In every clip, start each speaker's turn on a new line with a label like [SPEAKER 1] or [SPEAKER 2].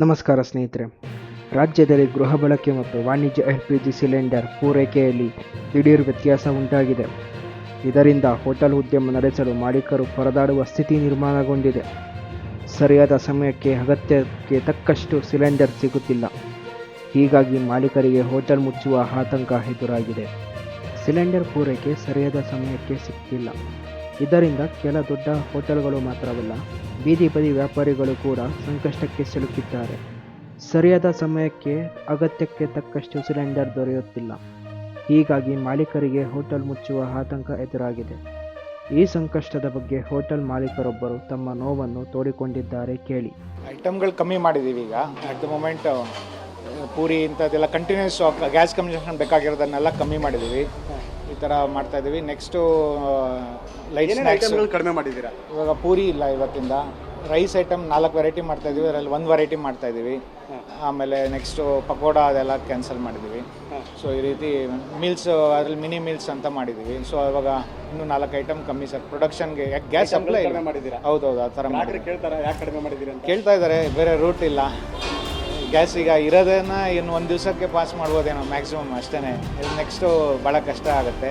[SPEAKER 1] ನಮಸ್ಕಾರ ಸ್ನೇಹಿತರೆ. ರಾಜ್ಯದಲ್ಲಿ ಗೃಹ ಬಳಕೆ ಮತ್ತು ವಾಣಿಜ್ಯ LPG ಸಿಲಿಂಡರ್ ಪೂರೈಕೆಯಲ್ಲಿ ದಿಢೀರ್ ವ್ಯತ್ಯಾಸ ಉಂಟಾಗಿದೆ. ಇದರಿಂದ ಹೋಟೆಲ್ ಉದ್ಯಮ ನಡೆಸಲು ಮಾಲೀಕರು ಪರದಾಡುವ ಸ್ಥಿತಿ ನಿರ್ಮಾಣಗೊಂಡಿದೆ. ಸರಿಯಾದ ಸಮಯಕ್ಕೆ ಅಗತ್ಯಕ್ಕೆ ತಕ್ಕಷ್ಟು ಸಿಲಿಂಡರ್ ಸಿಗುತ್ತಿಲ್ಲ. ಹೀಗಾಗಿ ಮಾಲೀಕರಿಗೆ ಹೋಟೆಲ್ ಮುಚ್ಚುವ ಆತಂಕ ಎದುರಾಗಿದೆ. ಸಿಲಿಂಡರ್ ಪೂರೈಕೆ ಸರಿಯಾದ ಸಮಯಕ್ಕೆ ಸಿಗ್ತಿಲ್ಲ. ಇದರಿಂದ ಕೆಲ ದೊಡ್ಡ ಹೋಟೆಲ್ಗಳು ಮಾತ್ರವಲ್ಲ, ಬೀದಿ ಬದಿ ವ್ಯಾಪಾರಿಗಳು ಕೂಡ ಸಂಕಷ್ಟಕ್ಕೆ ಸಿಲುಕಿದ್ದಾರೆ. ಸರಿಯಾದ ಸಮಯಕ್ಕೆ ಅಗತ್ಯಕ್ಕೆ ತಕ್ಕಷ್ಟು ಸಿಲಿಂಡರ್ ದೊರೆಯುತ್ತಿಲ್ಲ. ಹೀಗಾಗಿ ಮಾಲೀಕರಿಗೆ ಹೋಟೆಲ್ ಮುಚ್ಚುವ ಆತಂಕ ಎದುರಾಗಿದೆ. ಈ ಸಂಕಷ್ಟದ ಬಗ್ಗೆ ಹೋಟೆಲ್ ಮಾಲೀಕರೊಬ್ಬರು ತಮ್ಮ ನೋವನ್ನು ತೋಡಿಕೊಂಡಿದ್ದಾರೆ, ಕೇಳಿ.
[SPEAKER 2] ಐಟಮ್ಗಳು ಕಮ್ಮಿ ಮಾಡಿದ್ದೀವಿ ಈಗ. ಅಟ್ ದ ಮೂಮೆಂಟ್ ಪೂರಿ ಇಂಥದ್ದೆಲ್ಲ ಕಂಟಿನ್ಯೂಸ್ ಗ್ಯಾಸ್ ಕನ್ಸಂಪ್ಷನ್ ಬೇಕಾಗಿರೋದನ್ನೆಲ್ಲ ಕಮ್ಮಿ ಮಾಡಿದ್ದೀವಿ. ಈ ಥರ ಮಾಡ್ತಾಯಿದ್ದೀವಿ. ನೆಕ್ಸ್ಟು ಲೈಟ್ ಸ್ನ್ಯಾಕ್ಸ್ಗಳು
[SPEAKER 3] ಕಡಿಮೆ ಮಾಡಿದ್ದೀರಾ?
[SPEAKER 2] ಇವಾಗ ಪೂರಿ ಇಲ್ಲ ಇವತ್ತಿಂದ. ರೈಸ್ ಐಟಮ್ 4 ವೆರೈಟಿ ಮಾಡ್ತಾಯಿದ್ದೀವಿ, ಅದರಲ್ಲಿ 1 ವೆರೈಟಿ ಮಾಡ್ತಾಯಿದ್ದೀವಿ. ಆಮೇಲೆ ನೆಕ್ಸ್ಟು ಪಕೋಡ ಅದೆಲ್ಲ ಕ್ಯಾನ್ಸಲ್ ಮಾಡಿದ್ದೀವಿ. ಸೊ ಈ ರೀತಿ ಮೀಲ್ಸ್, ಅದರಲ್ಲಿ ಮಿನಿ ಮೀಲ್ಸ್ ಅಂತ ಮಾಡಿದ್ದೀವಿ. ಸೊ ಇವಾಗ ಇನ್ನೂ 4 ಐಟಮ್ ಕಮ್ಮಿ ಸರ್ ಪ್ರೊಡಕ್ಷನ್ಗೆ. ಯಾಕೆ ಗ್ಯಾಸ್ ಸಪ್ಲೈ
[SPEAKER 3] ಮಾಡಿದ್ದೀರಾ?
[SPEAKER 2] ಹೌದೌದು, ಆ ಥರ ಮಾಡಿ
[SPEAKER 3] ಕೇಳ್ತಾರೆ ಯಾಕೆ ಕಡಿಮೆ ಮಾಡಿದ್ದೀರಿ ಅಂತ
[SPEAKER 2] ಕೇಳ್ತಾ ಇದ್ದಾರೆ. ಬೇರೆ ರೂಟ್ ಇಲ್ಲ. ಗ್ಯಾಸ್ ಈಗ ಇರೋದನ್ನು ಇನ್ನು 1 ದಿವಸಕ್ಕೆ ಪಾಸ್ ಮಾಡ್ಬೋದೇನೋ ಮ್ಯಾಕ್ಸಿಮಮ್, ಅಷ್ಟೇ. ನೆಕ್ಸ್ಟು ಭಾಳ ಕಷ್ಟ ಆಗುತ್ತೆ.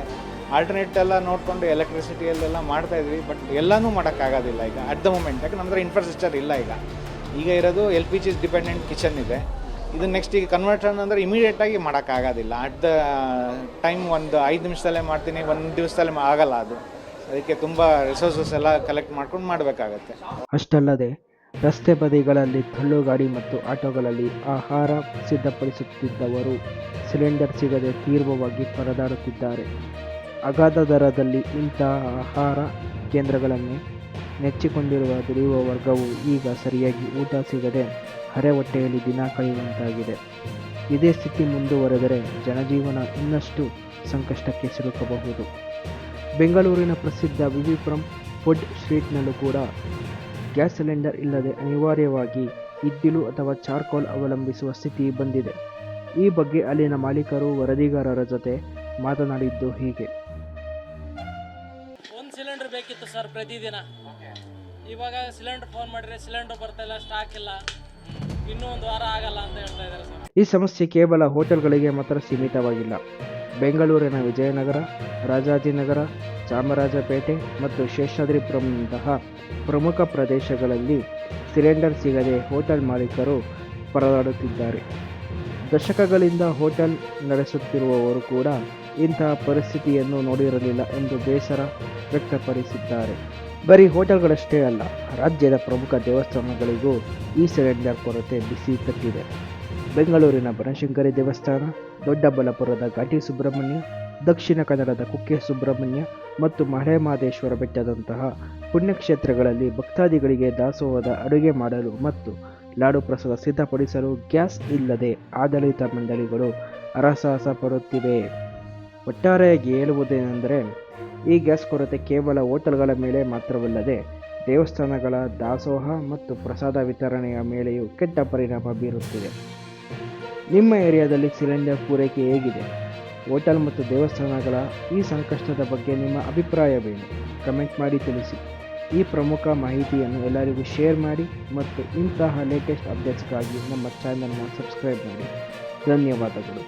[SPEAKER 2] ಆಲ್ಟರ್ನೇಟ್ ಎಲ್ಲ ನೋಡಿಕೊಂಡು ಎಲೆಕ್ಟ್ರಿಸಿಟಿಯಲ್ಲೆಲ್ಲ ಮಾಡ್ತಾಯಿದ್ವಿ, ಬಟ್ ಎಲ್ಲನೂ ಮಾಡೋಕ್ಕಾಗೋದಿಲ್ಲ ಈಗ ಅಟ್ ದ ಮೂಮೆಂಟ್. ಯಾಕೆ ನಮ್ಮದ್ರ ಇನ್ಫ್ರಾಸ್ಟ್ರಕ್ಚರ್ ಇಲ್ಲ ಈಗ ಇರೋದು LPG ಡಿಪೆಂಡೆಂಟ್ ಕಿಚನ್ ಇದೆ. ಇದು ನೆಕ್ಸ್ಟ್ ಈಗ ಕನ್ವರ್ಟರ್ ಅಂದರೆ ಇಮಿಡಿಯೇಟಾಗಿ ಮಾಡೋಕ್ಕಾಗೋದಿಲ್ಲ. ಅಟ್ ದ ಟೈಮ್ ಒಂದು 5 ನಿಮಿಷದಲ್ಲೇ ಮಾಡ್ತೀನಿ, 1 ದಿವಸದಲ್ಲೇ ಆಗಲ್ಲ ಅದು. ಅದಕ್ಕೆ ತುಂಬ ರಿಸೋರ್ಸಸ್ ಎಲ್ಲ ಕಲೆಕ್ಟ್ ಮಾಡ್ಕೊಂಡು ಮಾಡಬೇಕಾಗತ್ತೆ.
[SPEAKER 1] ಅಷ್ಟಲ್ಲದೆ ರಸ್ತೆ ಬದಿಗಳಲ್ಲಿ ತಳ್ಳುಗಾಡಿ ಮತ್ತು ಆಟೋಗಳಲ್ಲಿ ಆಹಾರ ಸಿದ್ಧಪಡಿಸುತ್ತಿದ್ದವರು ಸಿಲಿಂಡರ್ ಸಿಗದೆ ತೀವ್ರವಾಗಿ ಪರದಾಡುತ್ತಿದ್ದಾರೆ. ಅಗಾಧ ದರದಲ್ಲಿ ಇಂತಹ ಆಹಾರ ಕೇಂದ್ರಗಳನ್ನೇ ನೆಚ್ಚಿಕೊಂಡಿರುವ ದುಡಿಯುವ ವರ್ಗವು ಈಗ ಸರಿಯಾಗಿ ಊಟ ಸಿಗದೆ ಹರೆ ಹೊಟ್ಟೆಯಲ್ಲಿ ದಿನ ಕಳೆಯುವಂತಾಗಿದೆ. ಇದೇ ಸ್ಥಿತಿ ಮುಂದುವರೆದರೆ ಜನಜೀವನ ಇನ್ನಷ್ಟು ಸಂಕಷ್ಟಕ್ಕೆ ಸಿಲುಕಬಹುದು. ಬೆಂಗಳೂರಿನ ಪ್ರಸಿದ್ಧ ವಿವಿಪುರಂ ಫುಡ್ ಸ್ಟ್ರೀಟ್ನಲ್ಲೂ ಕೂಡ ಗ್ಯಾಸ್ ಸಿಲಿಂಡರ್ ಇಲ್ಲದೆ ಅನಿವಾರ್ಯವಾಗಿ ಇದ್ದಿಲು ಅಥವಾ ಚಾರ್ಕೋಲ್ ಅವಲಂಬಿಸುವ ಸ್ಥಿತಿ ಬಂದಿದೆ. ಈ ಬಗ್ಗೆ ಅಲ್ಲಿನ ಮಾಲೀಕರು ವರದಿಗಾರರ ಜೊತೆ ಮಾತನಾಡಿದ್ದು ಹೀಗೆ.
[SPEAKER 4] ಒಂದು ಸಿಲಿಂಡರ್ ಬೇಕಿತ್ತು ಸರ್ ಪ್ರತಿದಿನ. ಇವಾಗ ಸಿಲಿಂಡರ್ ಫೋನ್ ಮಾಡಿದ್ರೆ ಸಿಲಿಂಡರ್ ಬರ್ತಾ ಇಲ್ಲ, ಸ್ಟಾಕ್ ಇಲ್ಲ, ಇನ್ನೂ 1 ವಾರ ಆಗಲ್ಲ ಅಂತ ಹೇಳ್ತಾ ಇದ್ದಾರೆ ಸರ್.
[SPEAKER 1] ಈ ಸಮಸ್ಯೆ ಕೇವಲ ಹೋಟೆಲ್ಗಳಿಗೆ ಮಾತ್ರ ಸೀಮಿತವಾಗಿಲ್ಲ. ಬೆಂಗಳೂರಿನ ವಿಜಯನಗರ, ರಾಜಾಜಿನಗರ, ಚಾಮರಾಜಪೇಟೆ ಮತ್ತು ಶೇಷಾದ್ರಿಪುರಂನಂತಹ ಪ್ರಮುಖ ಪ್ರದೇಶಗಳಲ್ಲಿ ಸಿಲಿಂಡರ್ ಸಿಗದೆ ಹೋಟೆಲ್ ಮಾಲೀಕರು ಪರದಾಡುತ್ತಿದ್ದಾರೆ. ದಶಕಗಳಿಂದ ಹೋಟೆಲ್ ನಡೆಸುತ್ತಿರುವವರು ಕೂಡ ಇಂತಹ ಪರಿಸ್ಥಿತಿಯನ್ನು ನೋಡಿರಲಿಲ್ಲ ಎಂದು ಬೇಸರ ವ್ಯಕ್ತಪಡಿಸಿದ್ದಾರೆ. ಬರೀ ಹೋಟೆಲ್ಗಳಷ್ಟೇ ಅಲ್ಲ, ರಾಜ್ಯದ ಪ್ರಮುಖ ದೇವಸ್ಥಾನಗಳಿಗೂ ಈ ಸಿಲಿಂಡರ್ ಕೊರತೆ ಬಿಸಿ ತಟ್ಟಿದೆ. ಬೆಂಗಳೂರಿನ ಬನಶಂಕರಿ ದೇವಸ್ಥಾನ, ದೊಡ್ಡಬಳ್ಳಾಪುರದ ಘಾಟಿ ಸುಬ್ರಹ್ಮಣ್ಯ, ದಕ್ಷಿಣ ಕನ್ನಡದ ಕುಕ್ಕೆ ಸುಬ್ರಹ್ಮಣ್ಯ ಮತ್ತು ಮಲೆಮಹದೇಶ್ವರ ಬೆಟ್ಟದಂತಹ ಪುಣ್ಯಕ್ಷೇತ್ರಗಳಲ್ಲಿ ಭಕ್ತಾದಿಗಳಿಗೆ ದಾಸೋಹದ ಅಡುಗೆ ಮಾಡಲು ಮತ್ತು ಲಾಡು ಪ್ರಸಾದ ಸಿದ್ಧಪಡಿಸಲು ಗ್ಯಾಸ್ ಇಲ್ಲದೆ ಆಡಳಿತ ಮಂಡಳಿಗಳು ಹರಸಾಹಸ ಪಡುತ್ತಿವೆ. ಒಟ್ಟಾರೆಯಾಗಿ ಹೇಳುವುದೇನೆಂದರೆ, ಈ ಗ್ಯಾಸ್ ಕೊರತೆ ಕೇವಲ ಹೋಟೆಲ್ಗಳ ಮೇಲೆ ಮಾತ್ರವಲ್ಲದೆ ದೇವಸ್ಥಾನಗಳ ದಾಸೋಹ ಮತ್ತು ಪ್ರಸಾದ ವಿತರಣೆಯ ಮೇಲೆಯೂ ಕೆಟ್ಟ ಪರಿಣಾಮ ಬೀರುತ್ತಿದೆ. ನಿಮ್ಮ ಏರಿಯಾದಲ್ಲಿ ಸಿಲಿಂಡರ್ ಪೂರೈಕೆ ಹೇಗಿದೆ? ಹೋಟೆಲ್ ಮತ್ತು ದೇವಸ್ಥಾನಗಳ ಈ ಸಂಕಷ್ಟದ ಬಗ್ಗೆ ನಿಮ್ಮ ಅಭಿಪ್ರಾಯವೇನು? ಕಮೆಂಟ್ ಮಾಡಿ ತಿಳಿಸಿ. ಈ ಪ್ರಮುಖ ಮಾಹಿತಿಯನ್ನು ಎಲ್ಲರಿಗೂ ಶೇರ್ ಮಾಡಿ ಮತ್ತು ಇಂತಹ ಲೇಟೆಸ್ಟ್ ಅಪ್ಡೇಟ್ಸ್ಗಾಗಿ ನಮ್ಮ ಚಾನಲ್ನ ಸಬ್ಸ್ಕ್ರೈಬ್ ಮಾಡಿ. ಧನ್ಯವಾದಗಳು.